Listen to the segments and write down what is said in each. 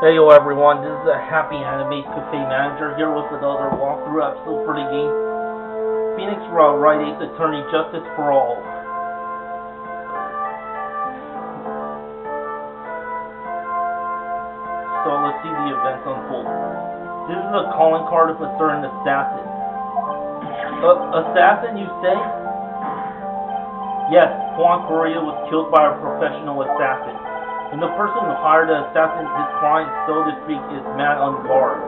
Hey yo everyone, this is a HappyAnimaidCafeManager here with another walkthrough episode for the game Phoenix Wright Attorney Justice for All. So let's see the events unfold. This is a calling card of a certain assassin. Assassin, you say? Yes, Juan Correa was killed by a professional assassin. And the person who hired the assassin, his client, so to speak, is man on guard.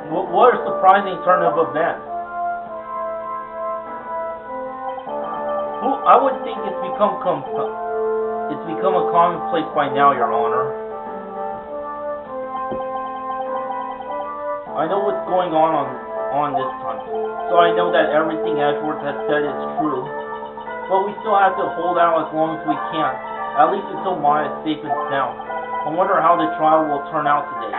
What a surprising turn of events. I would think it's become a commonplace by now, Your Honor. I know what's going on this time, so I know that everything Edgeworth has said is true. But we still have to hold out as long as we can, at least until Maya is safe and sound. I wonder how the trial will turn out today.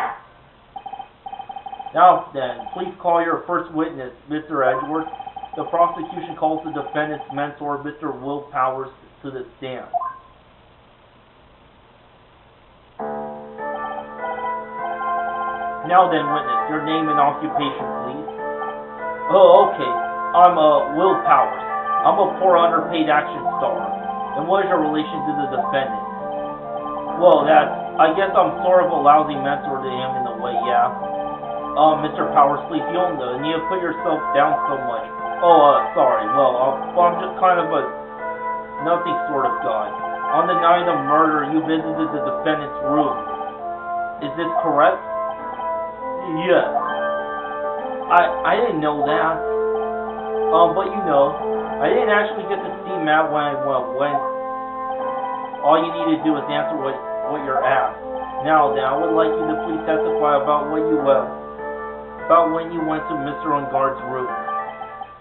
Now then, please call your first witness, Mr. Edgeworth. The prosecution calls the defendant's mentor, Mr. Will Powers, to the stand. Now then, witness, your name and occupation, please. Oh, okay. I'm Will Powers. I'm a poor underpaid action star. And what is your relation to the defendant? Well, I guess I'm sort of a lousy mentor to him in a way, yeah. Mr. Powers, please, you don't need to put yourself down so much. Sorry. Well, I'm just kind of a nothing sort of guy. On the night of murder, you visited the defendant's room. Is this correct? Yes. I didn't know that. But you know, I didn't actually get to see Matt when all you need to do is answer what you're asked. Now then, I would like you to please testify about when you went to Mr. Ungard's room.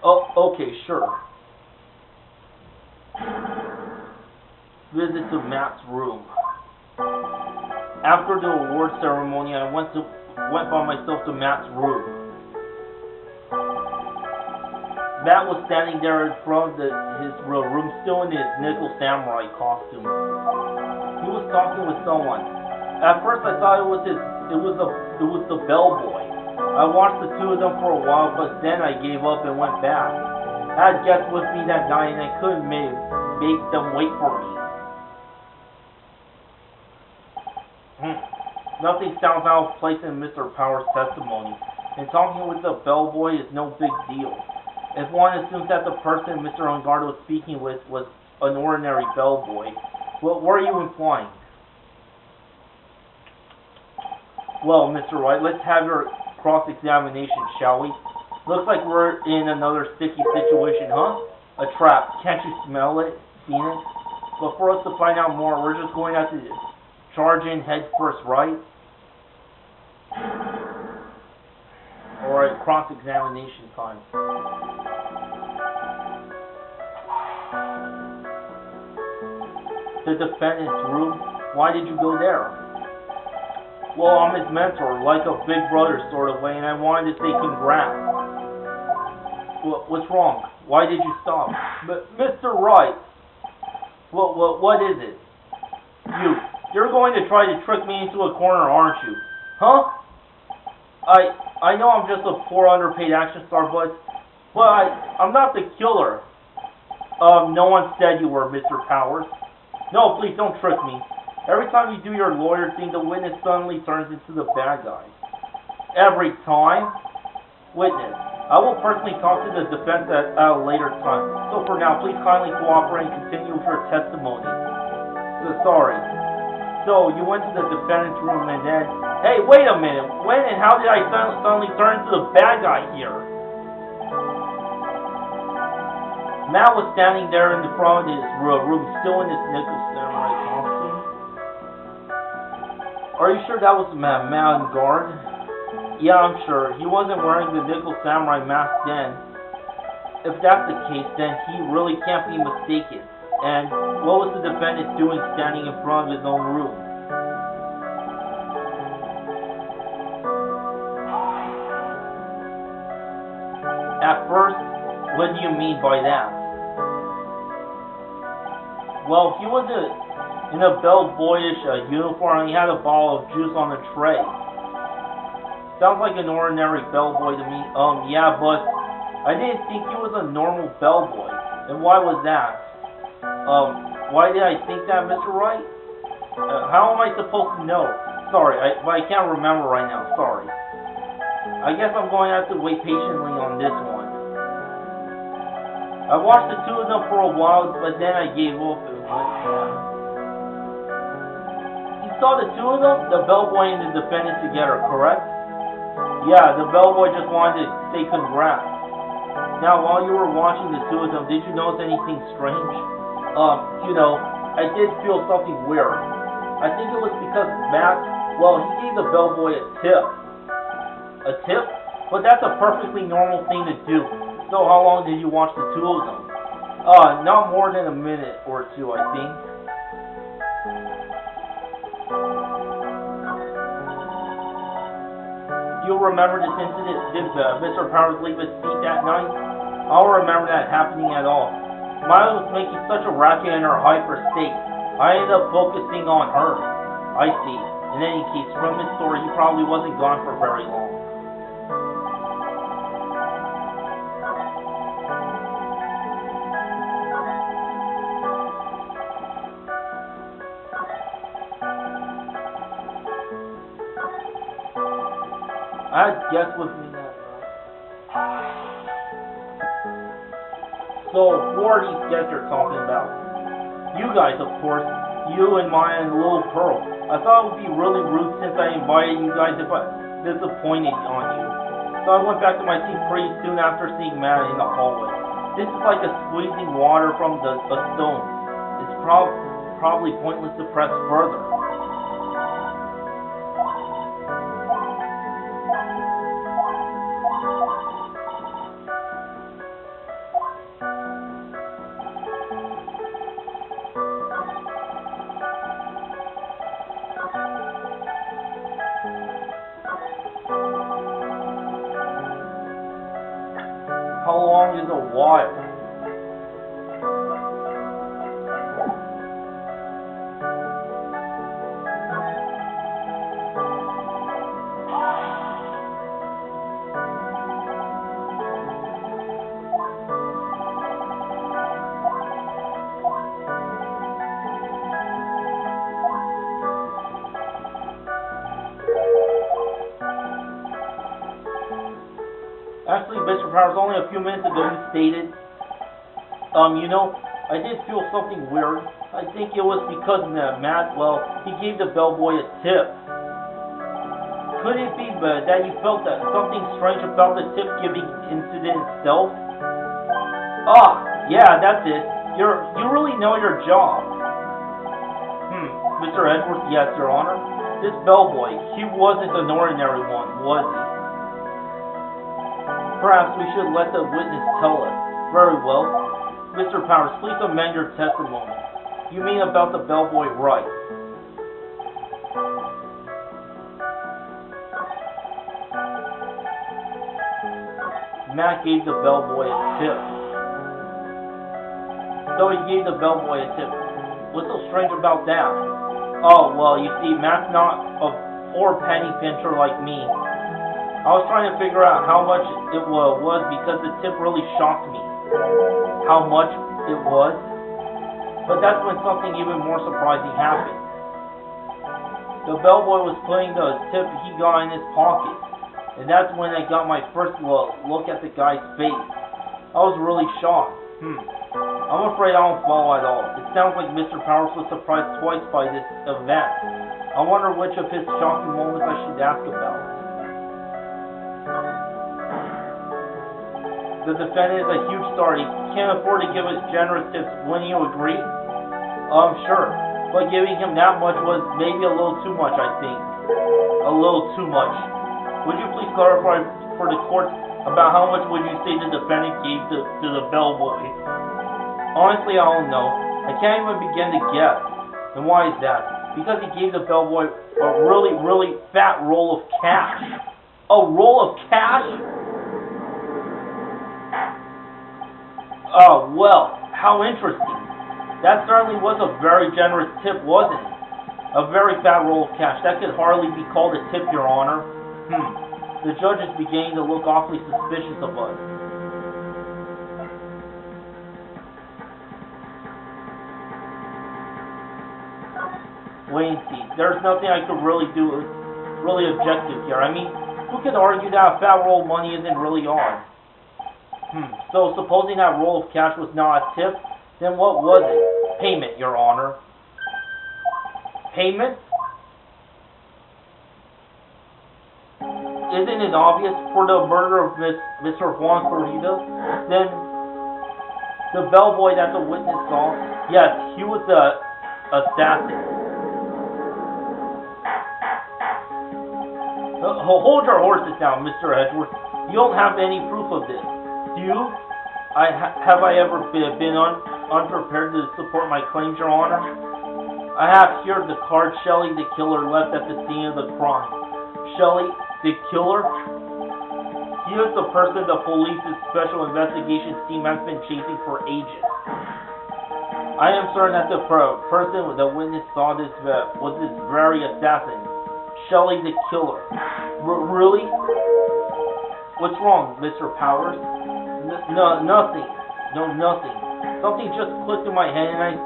Oh, okay, sure. Visit to Matt's room. After the award ceremony, I went by myself to Matt's room. Matt was standing there in front of his room, still in his nickel samurai costume. He was talking with someone. At first, I thought it was the bellboy. I watched the two of them for a while, but then I gave up and went back. I had guests with me that night, and I couldn't make them wait for me. Nothing sounds out of place in Mr. Powers' testimony, and talking with the bellboy is no big deal. If one assumes that the person Mr. Ungard was speaking with was an ordinary bellboy, what were you implying? Well, Mr. Wright, let's have your cross-examination, shall we? Looks like we're in another sticky situation, huh? A trap. Can't you smell it, Phoenix? But for us to find out more, we're just going to have to charge in head first, right? Alright, cross-examination time. The defendant's room? Why did you go there? Well, I'm his mentor, like a big brother sort of way, and I wanted to say congrats. What's wrong? Why did you stop? Mr. Wright! What is it? You're going to try to trick me into a corner, aren't you? Huh? I know I'm just a poor underpaid action star, but I'm not the killer. No one said you were, Mr. Powers. No, please don't trick me. Every time you do your lawyer thing, the witness suddenly turns into the bad guy. Every time? Witness, I will personally talk to the defense at a later time. So for now, please kindly cooperate and continue with your testimony. Sorry. So, you went to the defendant's room and then... Hey, wait a minute! When and how did I suddenly turn into the bad guy here? Matt was standing there in the front of his room, still in his nickel samurai costume. Are you sure that was Matt on guard? Yeah, I'm sure. He wasn't wearing the nickel samurai mask then. If that's the case, then he really can't be mistaken. And what was the defendant doing standing in front of his own room? At first, what do you mean by that? Well, he was in a bellboyish uniform. He had a bottle of juice on a tray. Sounds like an ordinary bellboy to me. Yeah, but I didn't think he was a normal bellboy. And why was that? Why did I think that, Mr. Wright? How am I supposed to know? Sorry, I can't remember right now. Sorry. I guess I'm going to have to wait patiently on this one. I watched the two of them for a while, but then I gave up and went down. You saw the two of them? The bellboy and the defendant together, correct? Yeah, the bellboy just wanted to say congrats. Now, while you were watching the two of them, did you notice anything strange? I did feel something weird. I think it was because Matt, he gave the bellboy a tip. A tip? But that's a perfectly normal thing to do. So how long did you watch the two of them? Not more than a minute or two, I think. You remember this incident? Did Mr. Powers leave his seat that night? I don't remember that happening at all. Miley was making such a racket in her hyper state. I ended up focusing on her. I see. In any case, from his story, he probably wasn't gone for very long. I had guessed with me that night. So, who are these guests you're talking about? You guys, of course. You and Maya and Little Pearl. I thought it would be really rude since I invited you guys if I disappointed on you. So I went back to my seat pretty soon after seeing Matt in the hallway. This is like a squeezing water from a stone. It's probably pointless to press further. How long is a while? Actually, Mr. Powers, only a few minutes ago you stated, I did feel something weird. I think it was because Matt, he gave the bellboy a tip. Could it be that you felt that something strange about the tip-giving incident itself? Yeah, that's it. You really know your job. Mr. Edwards, yes, Your Honor. This bellboy, he wasn't an ordinary one, was he? Perhaps we should let the witness tell us. Very well. Mr. Powers, please amend your testimony. You mean about the bellboy Wright? Matt gave the bellboy a tip. So he gave the bellboy a tip. What's so strange about that? Oh, well, you see, Matt's not a four-penny pincher like me. I was trying to figure out how much it was because the tip really shocked me. How much it was? But that's when something even more surprising happened. The bellboy was putting the tip he got in his pocket. And that's when I got my first look at the guy's face. I was really shocked. I'm afraid I don't follow at all. It sounds like Mr. Powers was surprised twice by this event. I wonder which of his shocking moments I should ask about. The defendant is a huge star. He can't afford to give us generous tips. Wouldn't you agree? Sure. But giving him that much was maybe a little too much, I think. A little too much. Would you please clarify for the court about how much would you say the defendant gave to the bellboy? Honestly, I don't know. I can't even begin to guess. And why is that? Because he gave the bellboy a really, really fat roll of cash. A roll of cash? Oh, well, how interesting. That certainly was a very generous tip, wasn't it? A very fat roll of cash. That could hardly be called a tip, Your Honor. The judge is beginning to look awfully suspicious of us. Wait and see. There's nothing I could really do, really objective here. I mean, who could argue that a fat roll of money isn't really odd? So supposing that roll of cash was not a tip, then what was it? Payment, Your Honor. Payment? Isn't it obvious for the murder of Mr. Juan Corridas? Then the bellboy that the witness saw, yes, he was the assassin. Hold your horses down, Mr. Edwards. You don't have any proof of this. Do you? Have I ever been unprepared to support my claims, Your Honor? I have here the card Shelley, the killer, left at the scene of the crime. Shelley, the killer? He is the person the police's special investigations team has been chasing for ages. I am certain that the person the witness saw this was this very assassin, Shelley, the killer. Really? What's wrong, Mr. Powers? No, nothing. No, nothing. Something just clicked in my head, and I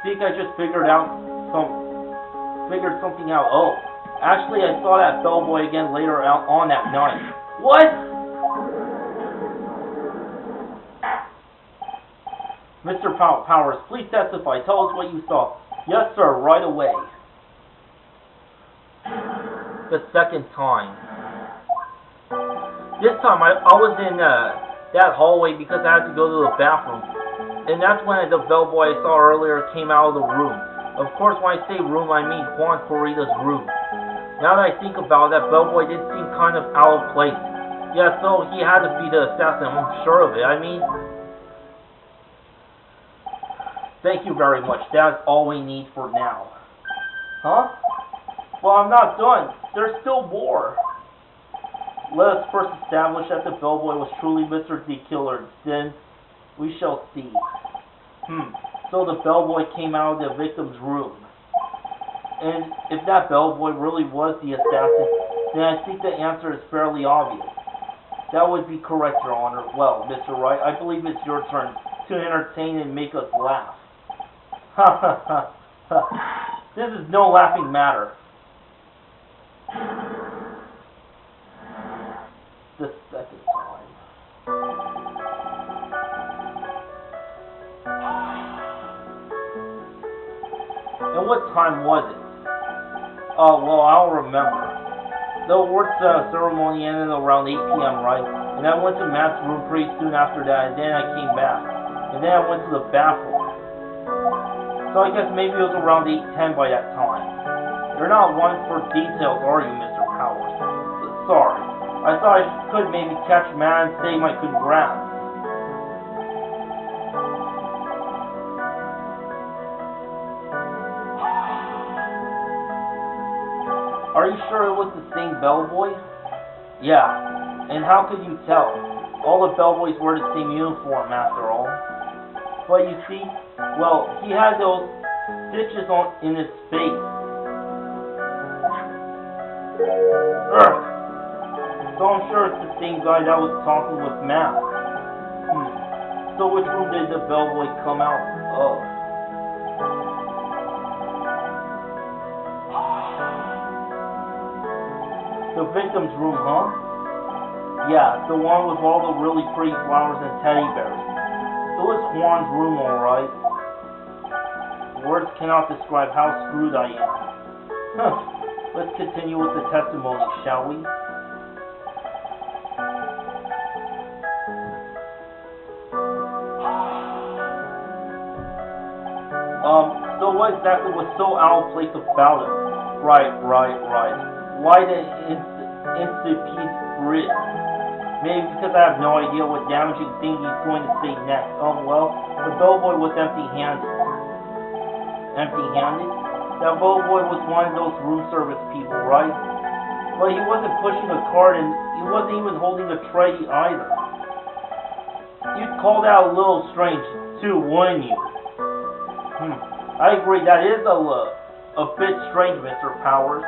think I just figured something out. Oh, actually, I saw that bellboy again later on that night. What? Mr. Powers, please testify. Tell us what you saw. Yes, sir, right away. The second time. This time, I was in that hallway because I had to go to the bathroom. And that's when the bellboy I saw earlier came out of the room. Of course, when I say room, I mean Juan Corridas' room. Now that I think about it, that bellboy did seem kind of out of place. Yeah, so he had to be the assassin, I'm sure of it. I mean, thank you very much. That's all we need for now. Huh? Well, I'm not done. There's still more. Let us first establish that the bellboy was truly Mr. D. Killer. Then we shall see. So the bellboy came out of the victim's room. And if that bellboy really was the assassin, then I think the answer is fairly obvious. That would be correct, Your Honor. Well, Mr. Wright, I believe it's your turn to entertain and make us laugh. Ha ha ha ha. This is no laughing matter. The second time. And what time was it? Oh, well, I'll remember. The award ceremony ended around 8 p.m., right? And I went to Matt's room pretty soon after that, and then I came back. And then I went to the bathroom. So I guess maybe it was around 8:10 by that time. You're not one for details, are you, Mr. Powers? Sorry. I thought I could maybe catch Matt and say my congrats. Are you sure it was the same bellboy? Yeah. And how could you tell? All the bellboys wear the same uniform, after all. But you see, well, he had those stitches in his face. Ugh. So I'm sure it's the same guy that was talking with Matt. So which room did the bellboy come out of? The victim's room, huh? Yeah, the one with all the really pretty flowers and teddy bears. So it's Juan's room, alright. Words cannot describe how screwed I am. Let's continue with the testimony, shall we? So what exactly was so out of place about him? Right. Why the incipient grit? Maybe because I have no idea what damaging thing he's going to say next. Well, the bellboy was empty-handed. Empty-handed? That bellboy was one of those room service people, right? But he wasn't pushing a cart and he wasn't even holding a tray either. You'd call that a little strange, too, wouldn't you? I agree, that is a bit strange, Mr. Powers.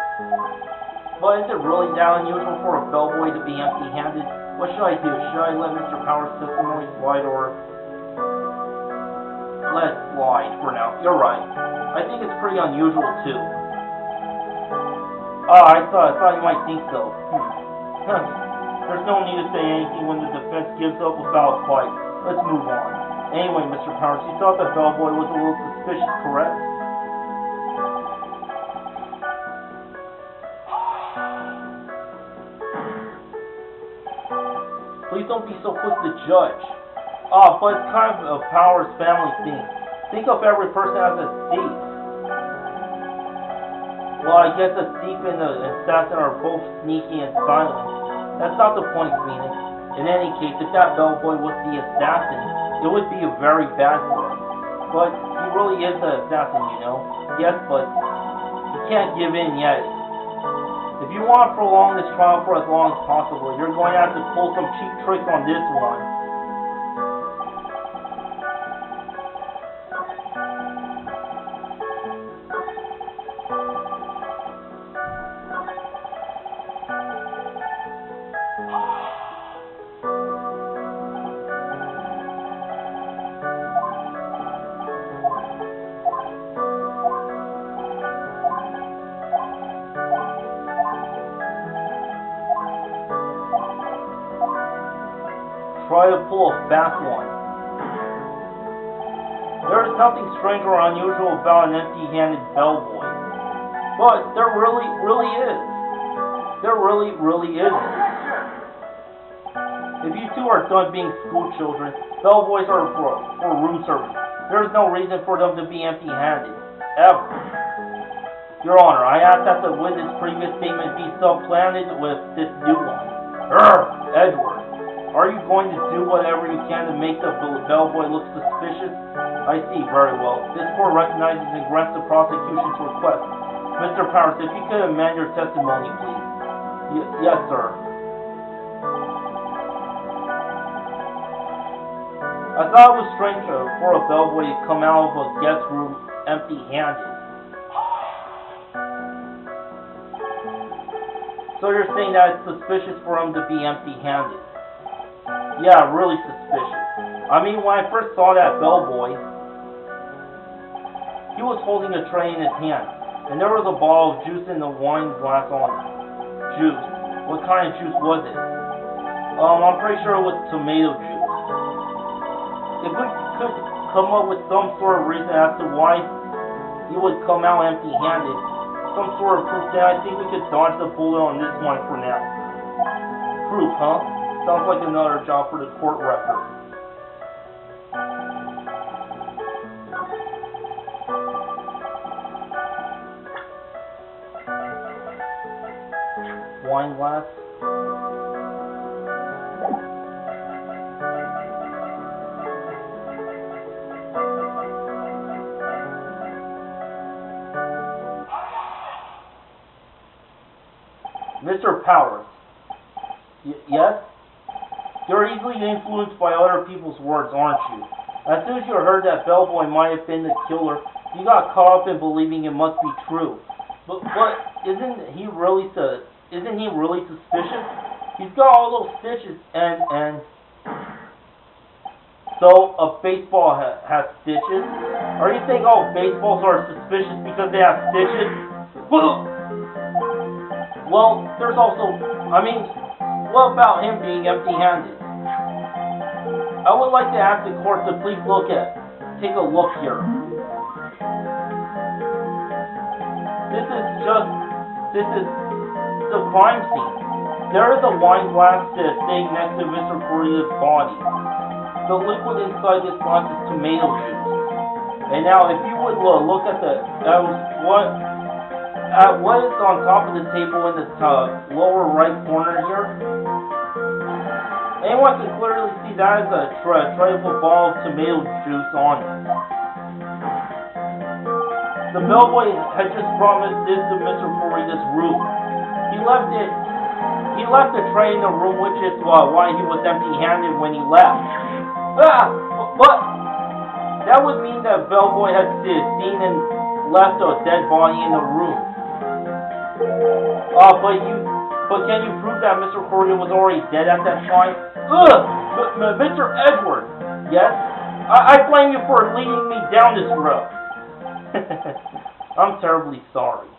But is it really that unusual for a bellboy to be empty-handed? What should I do? Should I let Mr. Powers' testimony slide, or let it slide for now? You're right. I think it's pretty unusual, too. I thought you might think so. There's no need to say anything when the defense gives up without a fight. Let's move on. Anyway, Mr. Powers, you thought that bellboy was a little suspicious, correct? Please don't be so quick to judge. But it's kind of a Powers family thing. Think of every person as a thief. Well, I guess a thief and an assassin are both sneaky and silent. That's not the point, Phoenix. In any case, if that bellboy was the assassin, it would be very bad for him. But he really is the assassin, you know. Yes, but he can't give in yet. If you want to prolong this trial for as long as possible, you're going to have to pull some cheap tricks on this one. Try to pull a fast one. There is nothing strange or unusual about an empty-handed bellboy. But there really is. There really is. If you two are done being school children, bellboys are for room service. There is no reason for them to be empty-handed. Ever. Your Honor, I ask that the witness' previous statement be supplanted with this new one. Edward. Are you going to do whatever you can to make the bellboy look suspicious? I see, very well. This court recognizes and grants the prosecution's request. Mr. Powers, if you could amend your testimony, please. Yes, sir. I thought it was strange for a bellboy to come out of a guest room empty-handed. So you're saying that it's suspicious for him to be empty-handed? Yeah, really suspicious. I mean, when I first saw that bellboy, he was holding a tray in his hand, and there was a bottle of juice in the wine glass on it. Juice? What kind of juice was it? I'm pretty sure it was tomato juice. If we could come up with some sort of reason as to why he would come out empty-handed, some sort of proof, then I think we could dodge the bullet on this one for now. Proof, huh? Sounds like another job for the court record. Wine glass. Mr. Powers. Yes? You're easily influenced by other people's words, aren't you? As soon as you heard that bellboy might have been the killer, you got caught up in believing it must be true. But isn't he really suspicious? He's got all those stitches and so a baseball has stitches? Are you saying all baseballs are suspicious because they have stitches? Well, there's also, what about him being empty-handed? I would like to ask the court to please take a look here. This is the crime scene. There is a wine glass sitting next to Mr. Corita's body. The liquid inside this glass is tomato juice. And now, if you would look at what is on top of the table in the lower right corner here, anyone can clearly see that is a tray with a ball of tomato juice on it. The bellboy had just promised this to Mr. Corita's room. He left the tray in the room, which is why he was empty-handed when he left. What? That would mean that Bellboy had seen and left a dead body in the room. But can you prove that Mr. Corrigan was already dead at that time? Ugh! Mr. Edward! Yes? I blame you for leading me down this road. I'm terribly sorry.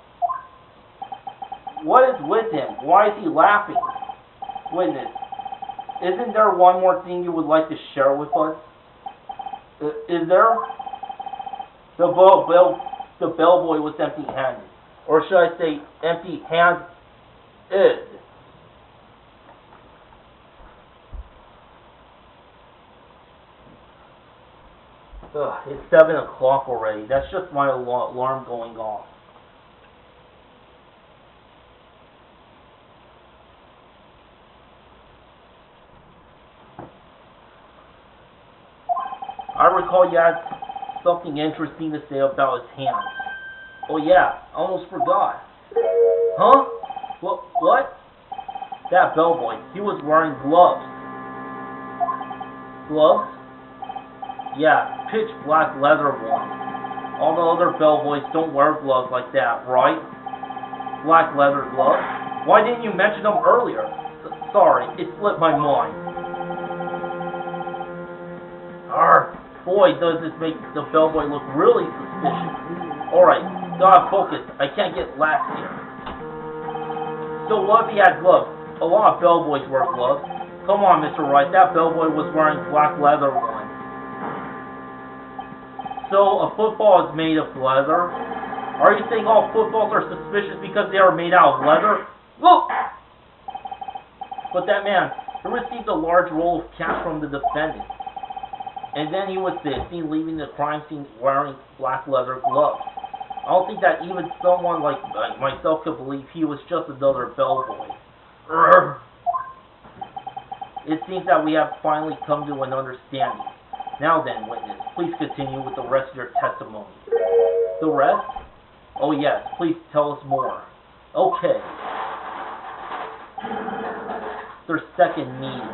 What is with him? Why is he laughing? Witness, isn't there one more thing you would like to share with us? Is there? The bellboy was empty-handed. Or should I say empty-handed? It's 7 o'clock already. That's just my alarm going off. I recall you had something interesting to say about his hands. Oh yeah, I almost forgot. Huh? What? That bellboy, he was wearing gloves. Gloves? Yeah, pitch black leather ones. All the other bellboys don't wear gloves like that, right? Black leather gloves? Why didn't you mention them earlier? Sorry, it slipped my mind. Boy, does this make the bellboy look really suspicious. Alright, gotta focus. I can't get lax here. So what if he had gloves? A lot of bellboys wear gloves. Come on, Mr. Wright, that bellboy was wearing black leather ones. So a football is made of leather? Are you saying all footballs are suspicious because they are made out of leather? Look! But that man, he received a large roll of cash from the defendant. And then he was seen leaving the crime scene wearing black leather gloves. I don't think that even someone like myself could believe he was just another bellboy. It seems that we have finally come to an understanding. Now then, witness, please continue with the rest of your testimony. The rest? Oh yes, please tell us more. Okay. Their second meeting.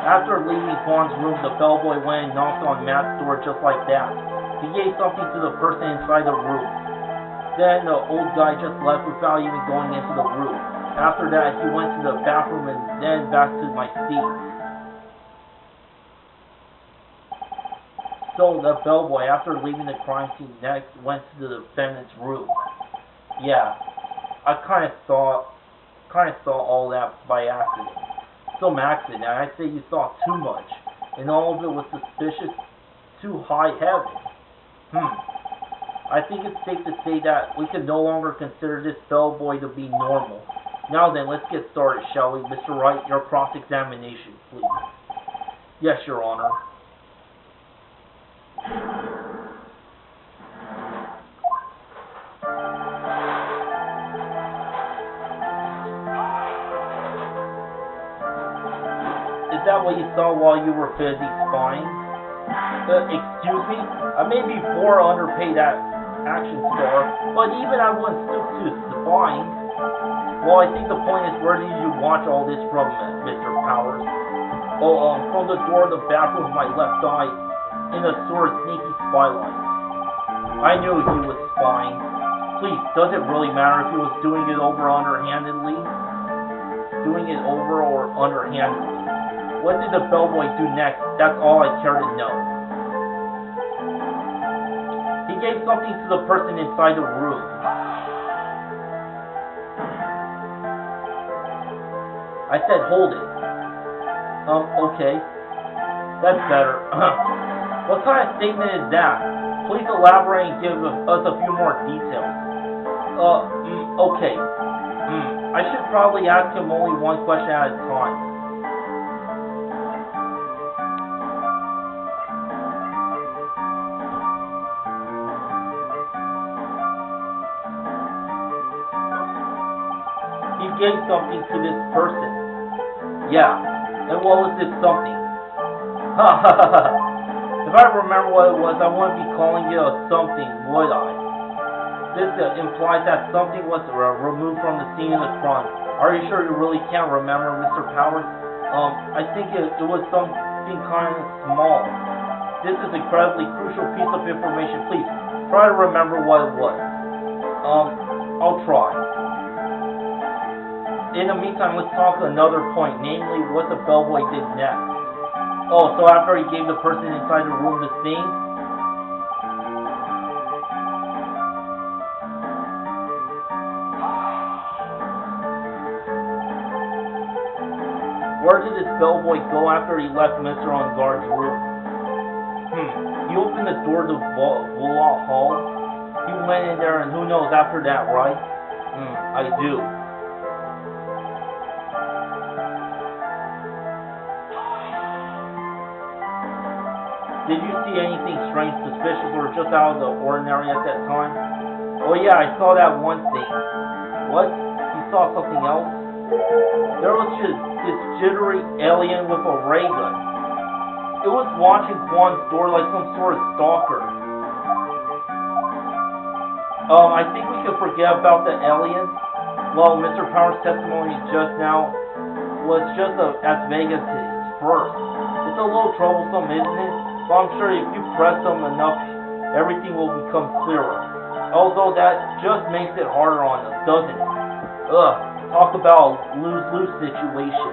After leaving Fawn's room, the bellboy went and knocked on Matt's door just like that. He gave something to the person inside the room. Then the old guy just left without even going into the room. After that, he went to the bathroom and then back to my seat. So the bellboy, after leaving the crime scene, next went to the defendant's room. Yeah, I kind of saw all that by accident. Some accident, I'd say you saw too much, and all of it was suspicious, too high heaven. I think it's safe to say that we can no longer consider this bellboy to be normal. Now then, let's get started, shall we? Mr. Wright, your cross-examination, please. Yes, Your Honor. Is that what you saw while you were busy spying? Excuse me? I may be poor underpaid action star, but even I wouldn't stoop to spying. Well, I think the point is, where did you watch all this from, Mr. Powers? Oh, from the door of the bathroom of my left eye, in a sort of sneaky spylight. I knew he was spying. Please, does it really matter if he was doing it over or underhandedly? What did the bellboy do next? That's all I care to know. He gave something to the person inside the room. I said, hold it. Okay. That's better. What kind of statement is that? Please elaborate and give us a few more details. Okay. I should probably ask him only one question at a time. He gave something to this person. Yeah. And what was this something? If I remember what it was, I wouldn't be calling it a something, would I? This implies that something was removed from the scene of the crime. Are you sure you really can't remember, Mr. Powers? I think it was something kind of small. This is an incredibly crucial piece of information. Please, try to remember what it was. I'll try. In the meantime, let's talk another point, namely what the bellboy did next. Oh, so after he gave the person inside the room the thing? Where did this bellboy go after he left Mr. On Guard's room? He opened the door to Vula Hall. He went in there, and who knows after that, right? I do. Did you see anything strange, suspicious, or just out of the ordinary at that time? Oh yeah, I saw that one thing. What? You saw something else? There was just this jittery alien with a ray gun. It was watching Kwan's door like some sort of stalker. I think we can forget about the alien. Well, Mr. Power's testimony just now was just as vague as his first. It's a little troublesome, isn't it? But I'm sure if you press them enough, everything will become clearer. Although that just makes it harder on us, doesn't it? Talk about a lose-lose situation.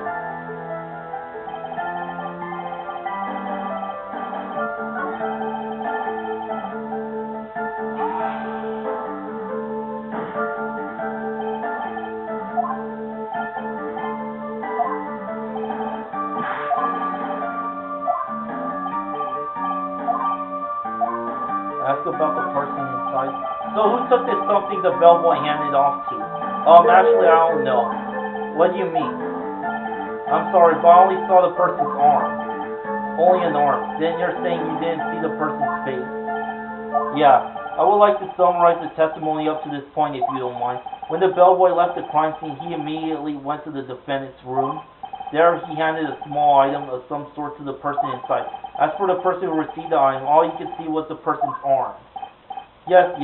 Ask about the person inside. So who took this something the bellboy handed off to? Actually, I don't know. What do you mean? I'm sorry, but I only saw the person's arm. Only an arm. Then you're saying you didn't see the person's face? Yeah. I would like to summarize the testimony up to this point, if you don't mind. When the bellboy left the crime scene, he immediately went to the defendant's room. There, he handed a small item of some sort to the person inside. As for the person who received the item, all you could see was the person's arm. Yes,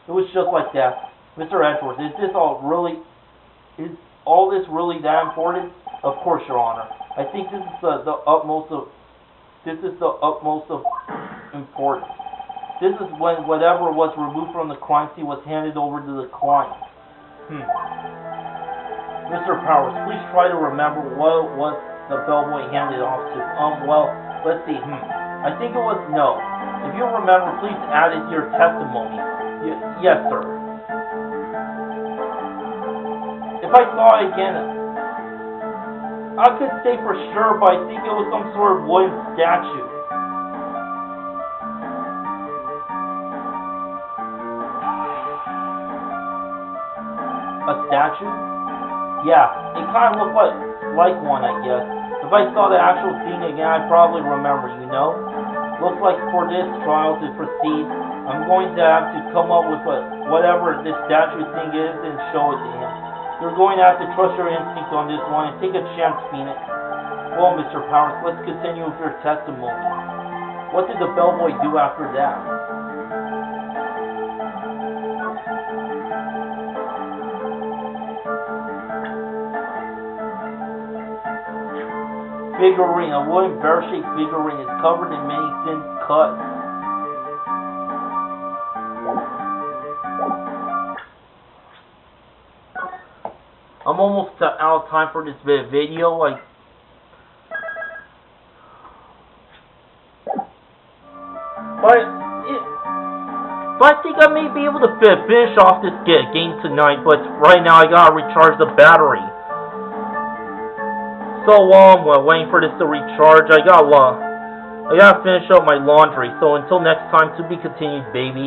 it was just like that. Mr. Edwards, is all this really that important? Of course, Your Honor. I think this is the utmost of importance. This is when whatever was removed from the crime scene was handed over to the client. Mr. Powers, please try to remember what was the bellboy handed off to. Well, let's see. I think it was no. If you remember, please add it to your testimony. Yes, sir. If I saw it again, I could say for sure, but I think it was some sort of wooden statue. A statue? Yeah, it kind of looked like one, I guess. If I saw the actual thing again, I'd probably remember, you know? Looks like for this trial to proceed, I'm going to have to come up with whatever this statue thing is and show it to him. You're going to have to trust your instinct on this one and take a chance, Phoenix. Well, Mr. Powers, let's continue with your testimony. What did the bellboy do after that? Figurine. A wooden bear-shaped figurine is covered in many thin cuts. I'm almost out of time for this video. But I think I may be able to finish off this game tonight. But right now I gotta recharge the battery. So while I'm waiting for this to recharge, I gotta finish up my laundry. So until next time, to be continued, baby.